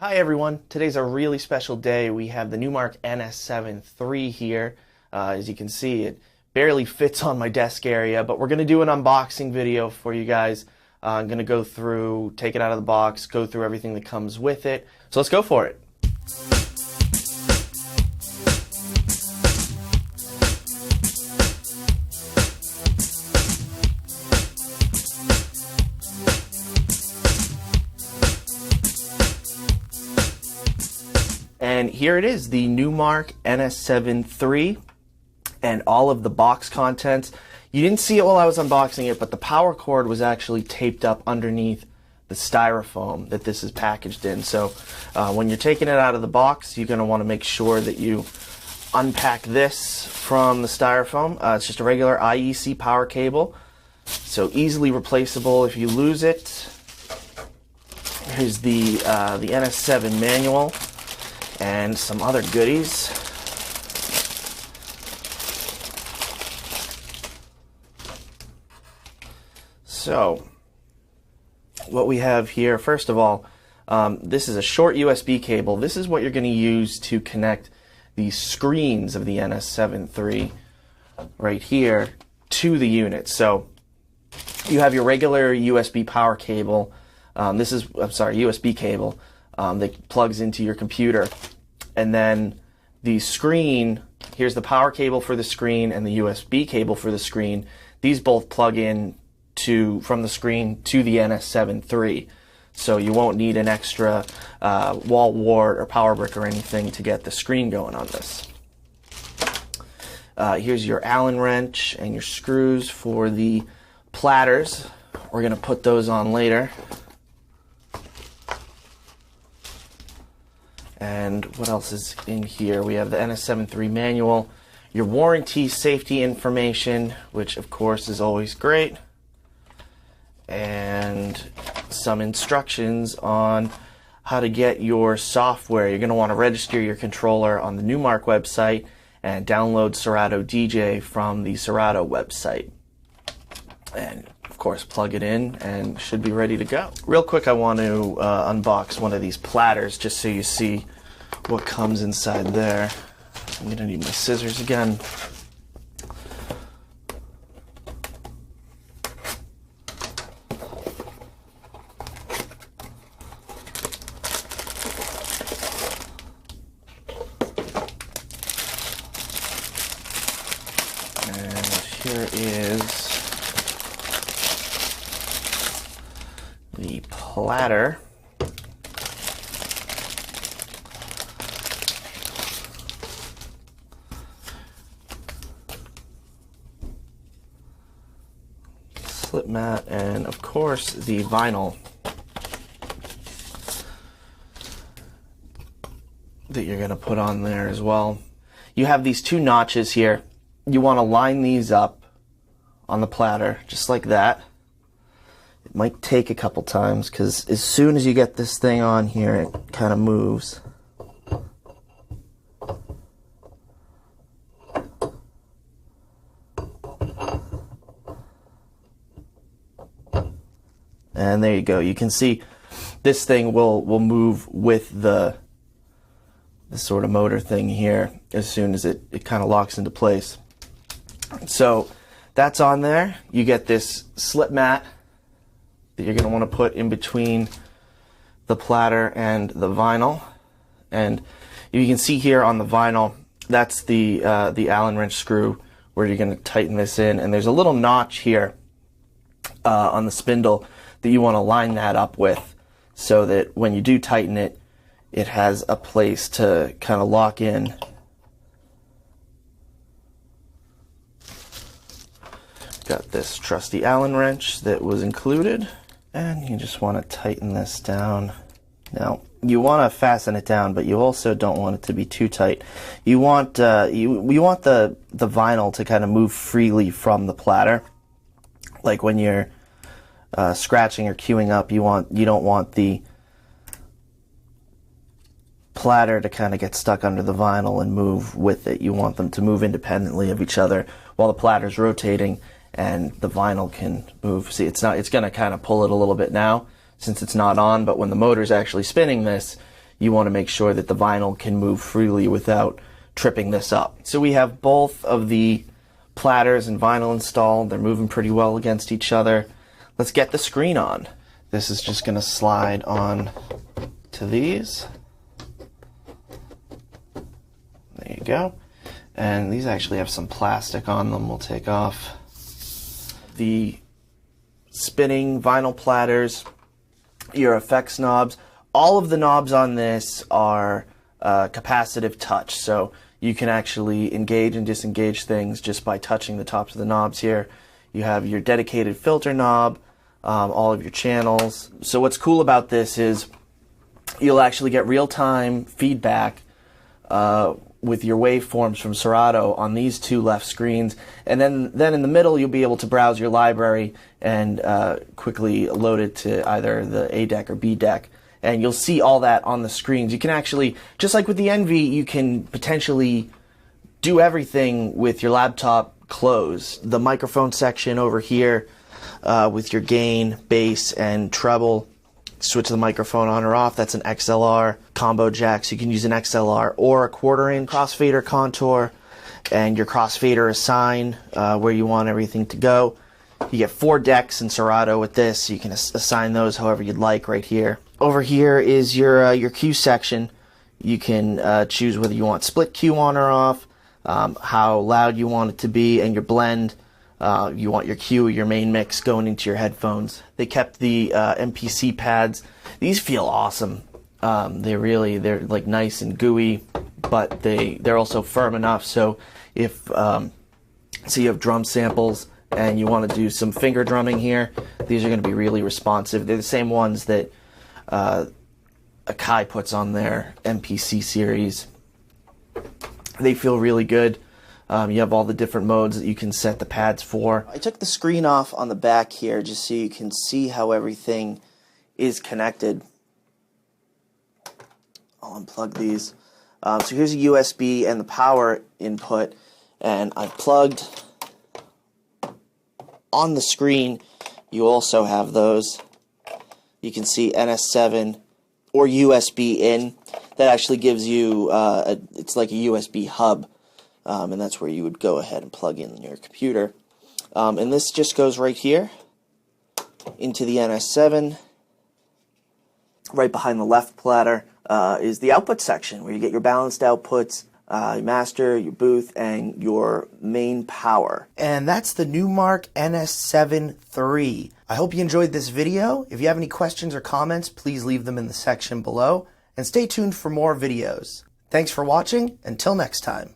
Hi everyone, today's a really special day. We have the Numark NS7III here. As you can see, it barely fits on my desk area, but we're going to do an unboxing video for you guys. I'm going to go through, take it out of the box, go through everything that comes with it. So let's go for it. And here it is, the Numark NS7III and all of the box contents. You didn't see it while I was unboxing it, but the power cord was actually taped up underneath the styrofoam that this is packaged in. So when you're taking it out of the box, you're going to want to make sure that you unpack this from the styrofoam. It's just a regular IEC power cable, so easily replaceable if you lose it. Here's the NS7 manual and some other goodies. So, what we have here, first of all, this is a short USB cable. This is what you're going to use to connect the screens of the NS7III right here to the unit. So, you have your regular USB power cable. USB cable that plugs into your computer. And then the screen, here's the power cable for the screen and the USB cable for the screen. These both plug in from the screen to the NS7III. So you won't need an extra wall wart or power brick or anything to get the screen going on this. Here's your Allen wrench and your screws for the platters. We're going to put those on later. And what else is in here? We have the NS7III manual, your warranty safety information, which of course is always great, and some instructions on how to get your software. You're going to want to register your controller on the Numark website and download Serato DJ from the Serato website. And of course plug it in and should be ready to go. Real quick, I want to unbox one of these platters just so you see what comes inside there. I'm going to need my scissors again. And here is the platter. Slip mat, and of course the vinyl that you're going to put on there as well. You have these two notches here. You want to line these up on the platter just like that. It might take a couple times because as soon as you get this thing on here, it kind of moves. And there you go. You can see this thing will move with the sort of motor thing here as soon as it kind of locks into place. So that's on there. You get this slip mat that you're going to want to put in between the platter and the vinyl. And you can see here on the vinyl, that's the Allen wrench screw where you're going to tighten this in. And there's a little notch here on the spindle that you want to line that up with so that when you do tighten it, it has a place to kind of lock in. Got this trusty Allen wrench that was included, and you just want to tighten this down. Now, you want to fasten it down, but you also don't want it to be too tight. You want you want the vinyl to kind of move freely from the platter, like when you're scratching or queuing up. You don't want the platter to kind of get stuck under the vinyl and move with it. You want them to move independently of each other while the platter's rotating and the vinyl can move. See, it's going to kind of pull it a little bit now since it's not on, but when the motor's actually spinning this, you want to make sure that the vinyl can move freely without tripping this up. So we have both of the platters and vinyl installed. They're moving pretty well against each other. Let's get the screen on. This is just going to slide on to these. There you go. And these actually have some plastic on them we'll take off. The spinning vinyl platters, your effects knobs. All of the knobs on this are capacitive touch, so you can actually engage and disengage things just by touching the tops of the knobs here. You have your dedicated filter knob, all of your channels. So what's cool about this is you'll actually get real-time feedback with your waveforms from Serato on these two left screens, and then in the middle you'll be able to browse your library and quickly load it to either the A deck or B deck, and you'll see all that on the screens. You can actually, just like with the Envy, you can potentially do everything with your laptop closed. The microphone section over here with your gain, bass, and treble. Switch the microphone on or off. That's an XLR combo jack, so you can use an XLR or a 1/4" crossfader contour, and your crossfader assign where you want everything to go. You get 4 decks in Serato with this, so you can assign those however you'd like right here. Over here is your Q section. You can choose whether you want split Q on or off, how loud you want it to be, and your blend. You want your Q, your main mix going into your headphones. They kept the MPC pads. These feel awesome. They're like nice and gooey, but they're also firm enough. So if you have drum samples and you want to do some finger drumming here, these are going to be really responsive. They're the same ones that Akai puts on their MPC series. They feel really good. You have all the different modes that you can set the pads for. I took the screen off on the back here just so you can see how everything is connected. I'll unplug these. So here's a USB and the power input, and I plugged on the screen. You also have those. You can see NS7 or USB in. That actually gives you, it's like a USB hub. And that's where you would go ahead and plug in your computer. And this just goes right here into the NS7. Right behind the left platter is the output section where you get your balanced outputs, your master, your booth, and your main power. And that's the Numark NS7III. I hope you enjoyed this video. If you have any questions or comments, please leave them in the section below. And stay tuned for more videos. Thanks for watching. Until next time.